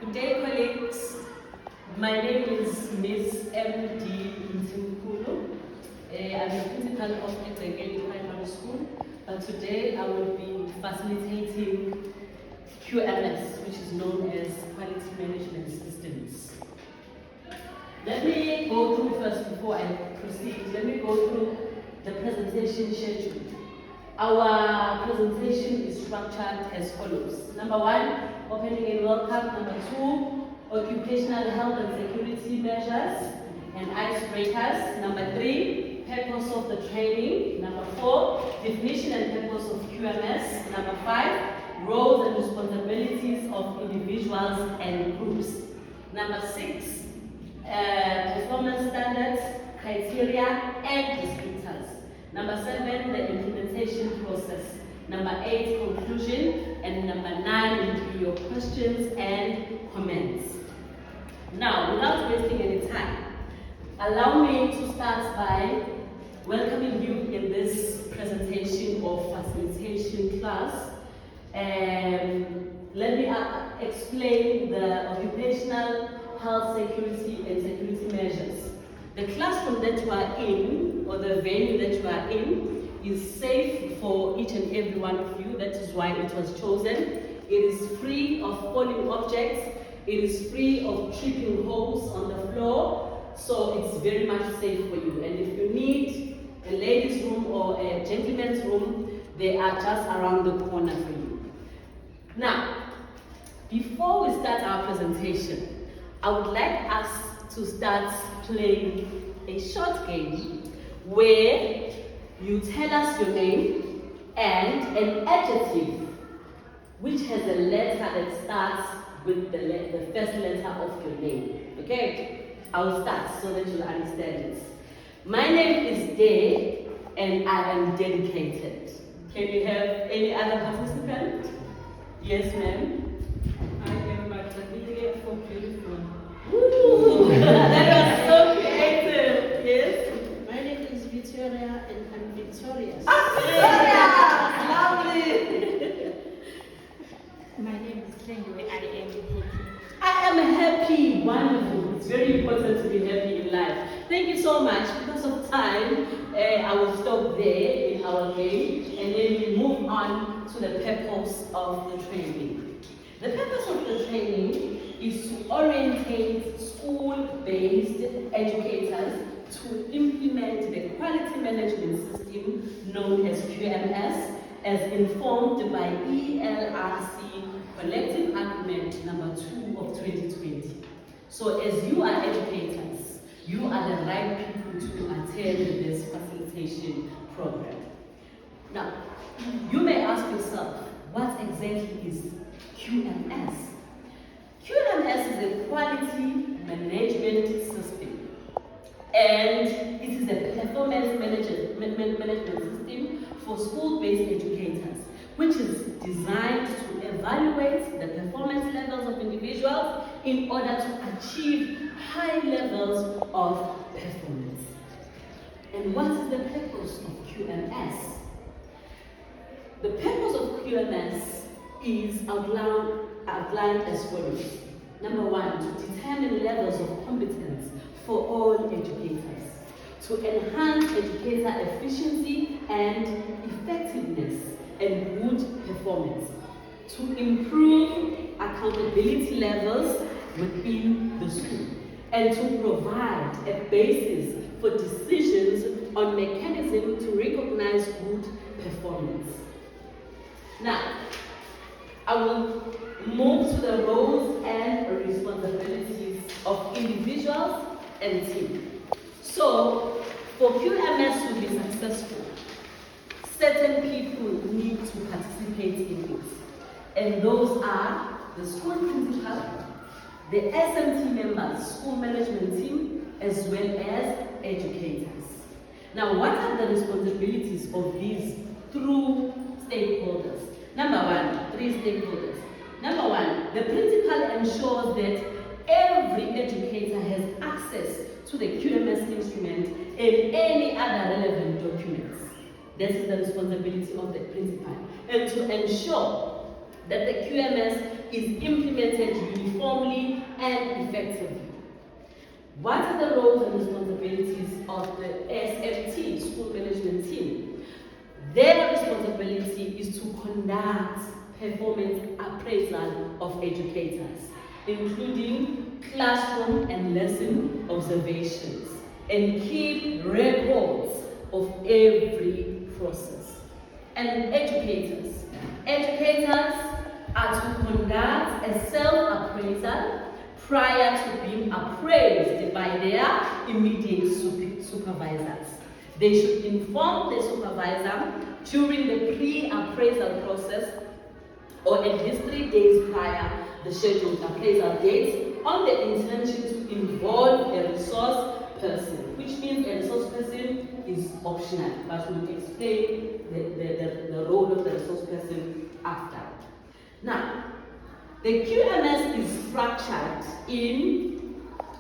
Good day, colleagues. My name is Ms. M.D. Ntinkulu. I'm the principal of Egregate Primary School, but today I will be facilitating QMS, which is known as Quality Management Systems. Let me go through first, before I proceed, let me go through the presentation schedule. Our presentation is structured as follows. Number one, opening and welcome. Number two, occupational health and security measures and icebreakers. Number three, purpose of the training. Number four, definition and purpose of QMS. Number five, roles and responsibilities of individuals and groups. Number six, performance standards, criteria, and descriptors. Number seven, the implementation process. Number eight, conclusion. And number nine will be your questions and comments. Now, without wasting any time, allow me to start by welcoming you in this presentation of facilitation class. Let me explain the occupational health, security, and security measures. The classroom that you are in, or the venue that you are in, is safe for each and every one of you. That is why it was chosen. It is free of falling objects. It is free of tripping holes on the floor. So it's very much safe for you. And if you need a ladies' room or a gentleman's room, they are just around the corner for you. Now, before we start our presentation, I would like us to start playing a short game where you tell us your name and an adjective which has a letter that starts with the first letter of your name. Okay? I'll start so that you'll understand it. My name is Day and I am dedicated. Can we have any other participant? Yes, ma'am. I am Matabile for beautiful. Ooh, that was so creative. Yes. My name is Victoria and I'm victorious. Lovely. My name is Lengwe. I am happy. I am happy. Wonderful. It's very important to be happy in life. Thank you so much. Because of time, I will stop there in our game and then we move on to the purpose of the training. The purpose of the training is to orientate school-based educators to implement the quality management system known as QMS, as informed by ELRC Collective Agreement number 2 of 2020. So as you are educators, you are the right people to attend this facilitation program. Now, you may ask yourself, what exactly is QMS? QMS is a quality management system, and it is a performance management system for school-based educators, which is designed to evaluate the performance levels of individuals in order to achieve high levels of performance. And what is the purpose of QMS? The purpose of QMS is outlined as follows. Number one, to determine levels of competence for all educators, to enhance educator efficiency and effectiveness and good performance, to improve accountability levels within the school, and to provide a basis for decisions on mechanisms to recognize good performance. Now, I will move to the roles and responsibilities of individuals and team. So, for QMS to be successful, certain people need to participate in it. And those are the school principal, the SMT members, school management team, as well as educators. Now, what are the responsibilities of these through stakeholders? Number one, three stakeholders. Number one, the principal ensures that every educator has access to the QMS instrument and any other relevant documents. This is the responsibility of the principal. And to ensure that the QMS is implemented uniformly and effectively. What are the roles and responsibilities of the SMT, School Management Team? Their responsibility is to conduct performance appraisal of educators, including classroom and lesson observations, and keep records of every process. And educators are to conduct a self-appraisal prior to being appraised by their immediate supervisors. They should inform the supervisor during the pre-appraisal process or at least 3 days prior the scheduled appraisal date on the intention to involve a resource person, which means a resource person is optional, but we'll explain the role of the resource person after. Now, the QMS is structured in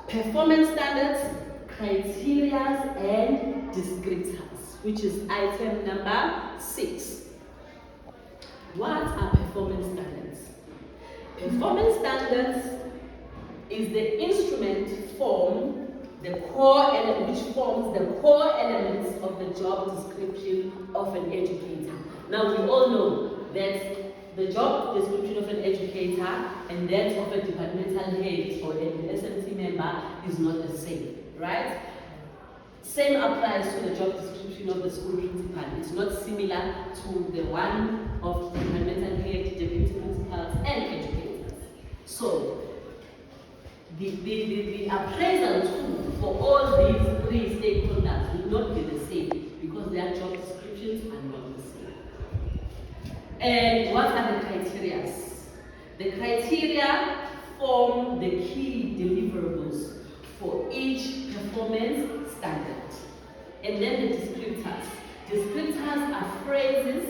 performance standards, criteria, and descriptors, which is item number 6. What are performance standards? Performance standards is the instrument which forms the core elements of the job description of an educator. Now we all know that the job description of an educator and that of a departmental head or an SMT member is not the same, right? Same applies to the job description of the school principal. It's not similar to the one of departmental head, deputy principals, and educators. So, the appraisal tool for all these 3 stakeholders will not be the same because their job descriptions are not the same. And what are the criteria? The criteria form the key deliverables for each performance standard. And then the descriptors. Descriptors are phrases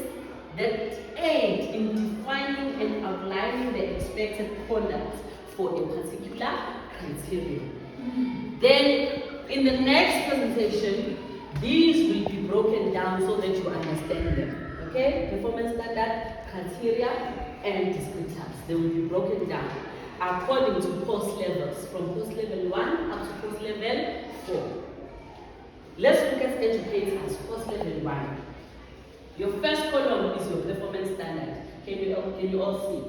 that aid in defining and outlining the expected conduct for a particular criteria. Then, in the next presentation, these will be broken down so that you understand them. Okay? Performance standard, criteria, and descriptors. They will be broken down according to course levels, from course level 1 up to course level 4. Let's look at educators, course level 1. Your first column is your performance standard. Can you all see?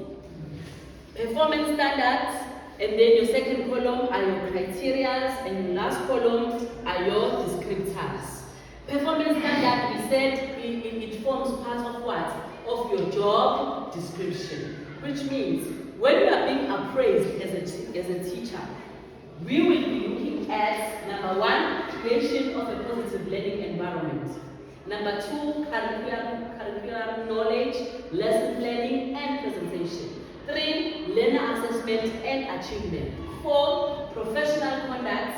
Performance standards, and then your second column are your criteria, and your last column are your descriptors. Performance standard, we said it forms part of what? Of your job description, which means when you are being appraised as a teacher, we will be looking at number 1, creation of a positive learning environment. Number 2, curriculum knowledge, lesson planning, and presentation. 3, learner assessment and achievement. 4, professional conduct.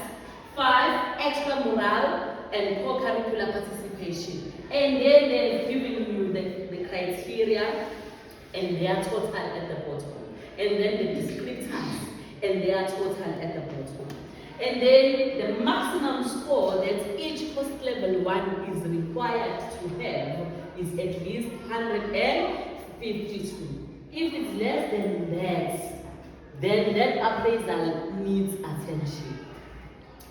5, extramural and co-curricular participation. And then they're giving you the criteria and their total at the bottom. And then the descriptors and their total at the bottom. And then the maximum score that each course level 1 is required to have is at least 152. If it's less than that, then that appraisal needs attention.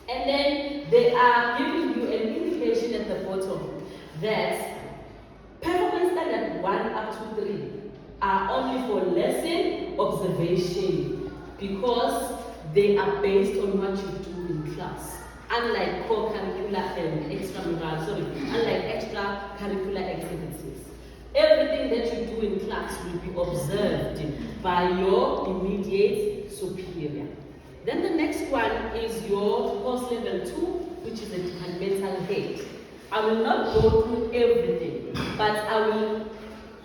And then they are giving you an indication at the bottom that performance standard 1 up to 3 are only for lesson observation because they are based on what you do in class. Unlike co-curricular and unlike extracurricular activities. Everything that you do in class will be observed by your immediate superior. Then the next one is your course level 2, which is a departmental head. I will not go through everything, but I will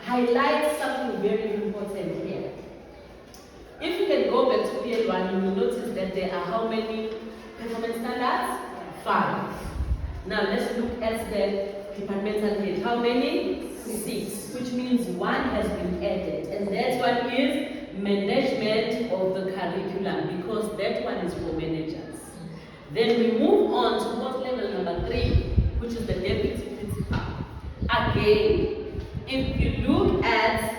highlight something very important here. If you can go back to PL1, you will notice that there are how many performance standards? 5. Now let's look at the departmental head. How many? 6, which means 1 has been added, and that one is management of the curriculum, because that one is for managers. Then we move on to course level number 3, which is the deputy principal. Again, if you look at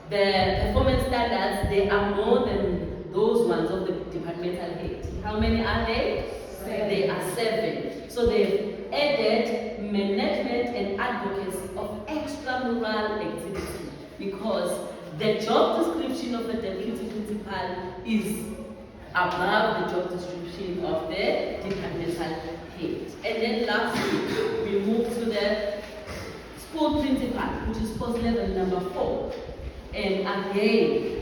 the performance standards, they are more than those ones of the departmental are they? They are 7. So they've added management and advocacy of extramural activity because the job description of the deputy principal is above the job description of the departmental head. And then lastly, we move to the school principal, which is post level number 4. And again,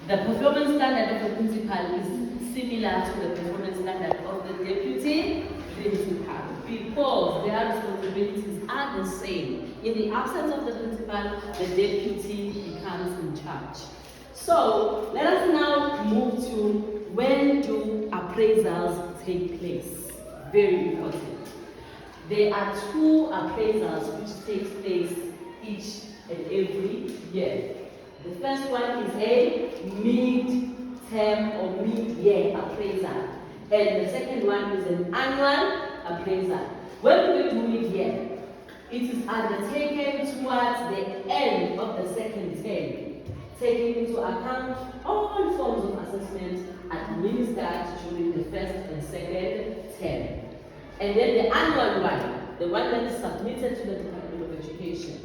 the performance standard of the principal is similar to the performance standard of the deputy principal because their responsibilities are the same. In the absence of the principal, the deputy becomes in charge. So let us now move to when do appraisals take place. Very important. There are 2 appraisals which take place each and every year. The first one is a mid-term or mid-year appraisal, and the second one is an annual appraisal. When we do mid-year, it is undertaken towards the end of the second term, taking into account all forms of assessment administered during the first and second term. And then the annual one, the one that is submitted to the Department of Education,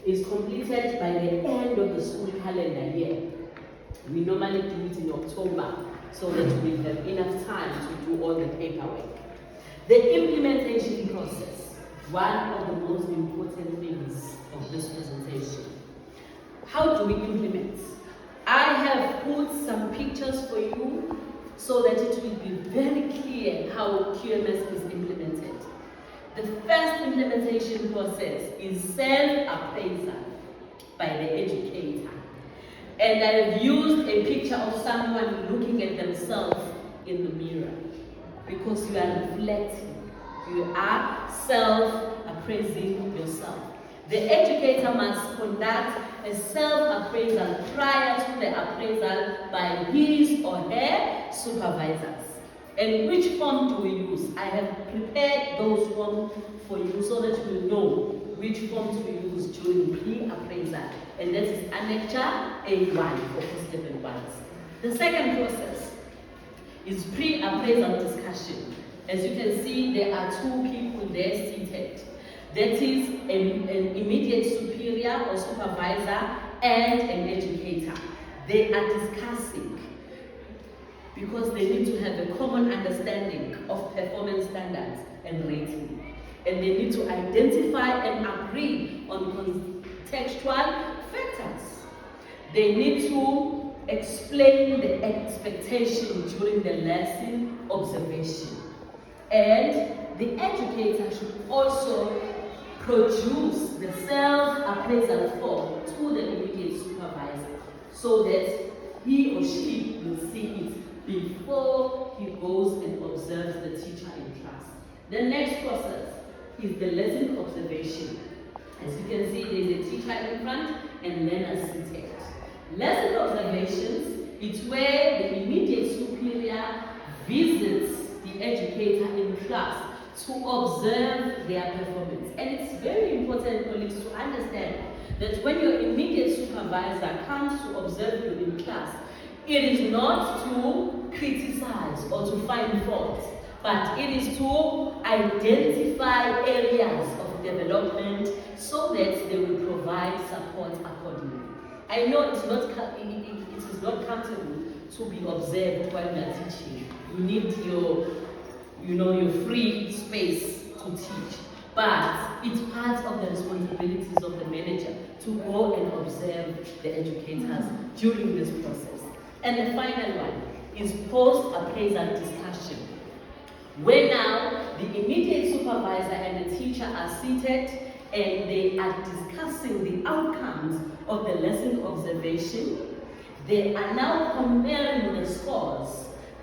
is completed by the end of the school calendar year. We normally do it in October so that we have enough time to do all the paperwork. The implementation process, one of the most important things of this presentation. How do we implement? I have put some pictures for you so that it will be very clear how QMS is implemented. The first implementation process is self-appraisal by the educator. And I have used a picture of someone looking at themselves in the mirror because you are reflecting. You are self-appraising yourself. The educator must conduct a self-appraisal prior to the appraisal by his or her supervisors. And which form do we use? I have prepared those forms for you so that you know which form to use during pre-appraisal. And that is Annexure A1 for post-level ones. The second process is pre-appraisal discussion. As you can see, there are 2 people there seated. That is an immediate superior or supervisor and an educator. They are discussing because they need to have a common understanding of performance standards and rating. And they need to identify and agree on contextual factors. They need to explain the expectation during the lesson observation. And the educator should also produce the self-appraisal form to the immediate supervisor so that he or she will see it before he goes and observes the teacher in class. The next process is the lesson observation. As you can see, there is a teacher in front and learners seated. Lesson observations is where the immediate superior visits the educator in class to observe their performance. And it's very important, colleagues, to understand that when your immediate supervisor comes to observe you in class, it is not to criticize or to find fault, but it is to identify areas of development so that they will provide support accordingly. I know it is not comfortable to be observed while you are teaching. You need your free space to teach. But it's part of the responsibilities of the manager to go and observe the educators during this process. And the final one is post-appraisal discussion, where now the immediate supervisor and the teacher are seated and they are discussing the outcomes of the lesson observation. They are now comparing the scores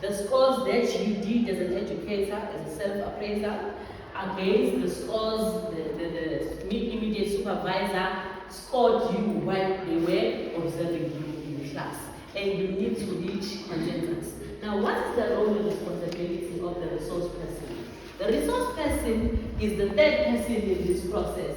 that you did as an educator, as a self-appraiser, against the scores the immediate supervisor scored you while they were observing you in class. And you need to reach consensus. Now, what is the role and responsibility of the resource person? The resource person is the third person in this process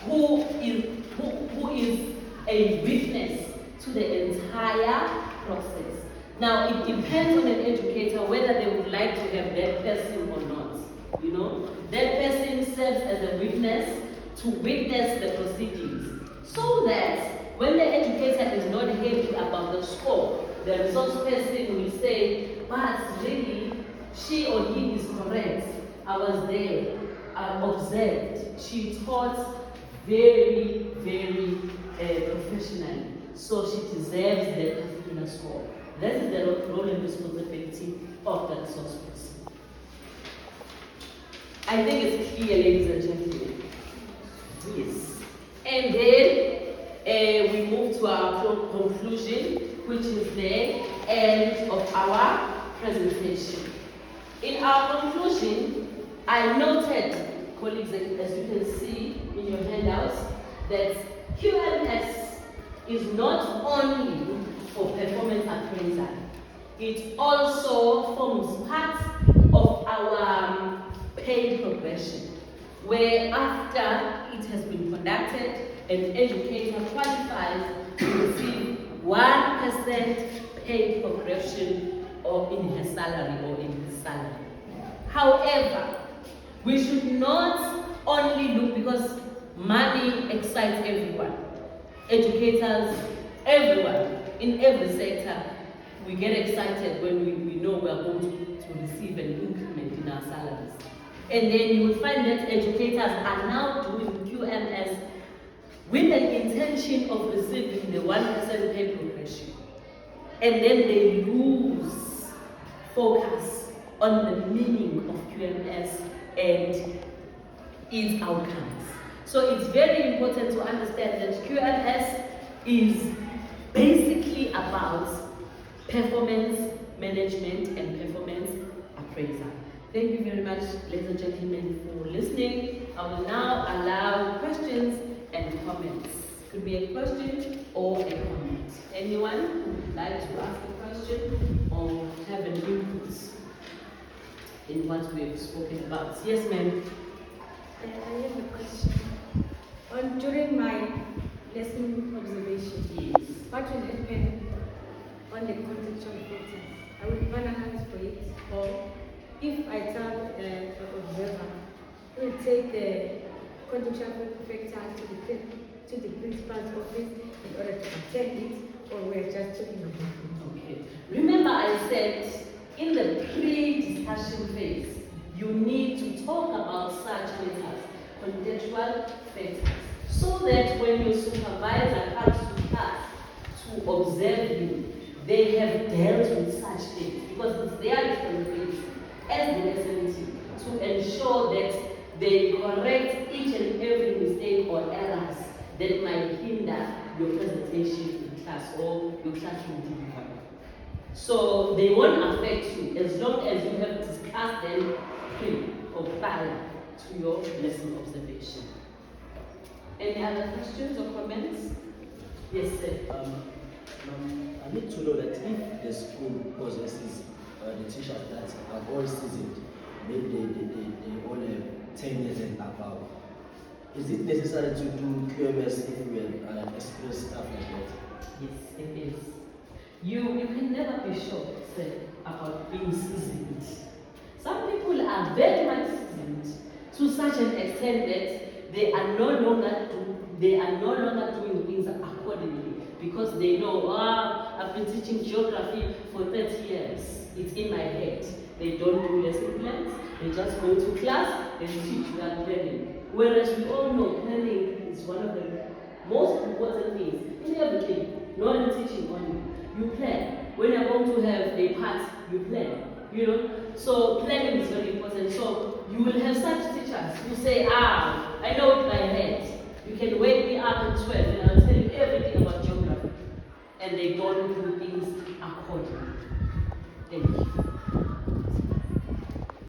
who is a witness to the entire process. Now, it depends on an educator whether they would like to have that person or not. You know, that person serves as a witness to witness the proceedings, so that when the educator is not happy about the score, the resource person will say, but really, she or he is correct. I was there, I observed. She taught very, very professionally, so she deserves that particular score. That is the role and responsibility of the resource person. I think it's clear, ladies and gentlemen. Yes. And then we move to our conclusion, which is the end of our presentation. In our conclusion, I noted, colleagues, as you can see in your handouts, that QMS is not only for performance appraisal, it also forms part of our pay progression, where after it has been conducted, an educator qualifies to receive 1% pay progression or in her salary or in his salary. However, we should not only look, because money excites everyone, educators, everyone, in every sector, we get excited when we know we are going to receive an increment in our salaries. And then you will find that educators are now doing QMS with an intention of receiving the 1% pay progression. And then they lose focus on the meaning of QMS and its outcomes. So it's very important to understand that QMS is basically about performance management and performance appraisal. Thank you very much, ladies and gentlemen, for listening. I will now allow questions and comments. Could be a question or a comment. Anyone who would like to ask a question or have an input in what we have spoken about? Yes, ma'am. I have a question. During my lesson observation, Yes. what will happen on the contextual factors? I will analyze for it, or if I tell an observer, I will take the contextual factors to the principal's office in order to attend it, or we're just talking about it. Okay. Remember, I said in the pre-discussion phase, you need to talk about such matters, contextual factors, so that when your supervisor comes to class to observe you, they have dealt with such things, because it's their responsibility as the lesson team to ensure that they correct each and every mistake or errors that might hinder your presentation in class or your classroom delivery. So they won't affect you as long as you have discussed them pre or prior to your lesson observation. Any other questions or comments? Yes, sir. I need to know that if the school possesses the teachers that are all seasoned, maybe they all have 10 years and above, is it necessary to do QMS if we have experienced staff like that? Yes, it is. You can never be sure, sir, about being seasoned. Some people are very much seasoned to such an extent that they are no longer doing things accordingly, because they know, I've been teaching geography for 30 years. It's in my head. They don't do lesson plans. They just go to class and teach without planning. Whereas we all know planning is one of the most important things in everything. Not in teaching only. You plan. When you're going to have a part, you plan. You know? So planning is very important. So you will have such teachers who say, I know it by head. You can wake me up at 12 and I'll tell you everything about geography. And they don't do things accordingly. Thank you.